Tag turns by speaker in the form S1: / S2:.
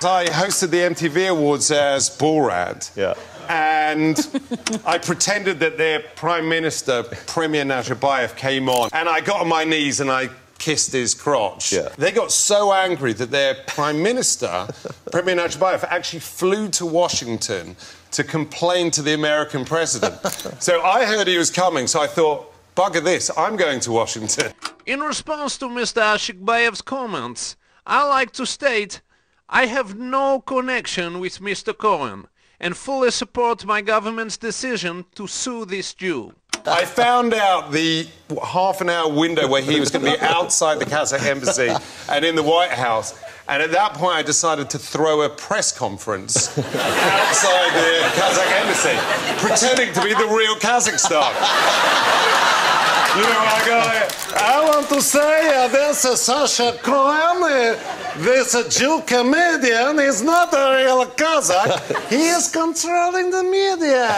S1: I hosted the MTV Awards as Borat.
S2: Yeah.
S1: And I pretended that their Prime Minister, Premier Nazarbayev, came on. And I got on my knees and I kissed his crotch.
S2: Yeah.
S1: They got so angry that their Prime Minister, Premier Nazarbayev, actually flew to Washington to complain to the American president. So I heard he was coming, so I thought, bugger this, I'm going to Washington.
S3: In response to Mr. Ashikbayev's comments, I like to state I have no connection with Mr. Cohen and fully support my government's decision to sue this Jew.
S1: I found out the half-an-hour window where he was going to be outside the Kazakh embassy and in the White House, and at that point I decided to throw a press conference outside the Kazakh embassy, pretending to be the real Kazakhstan. You know, I want to say this is Sacha Cohen, this Jew comedian is not a real Kazakh, he is controlling the media.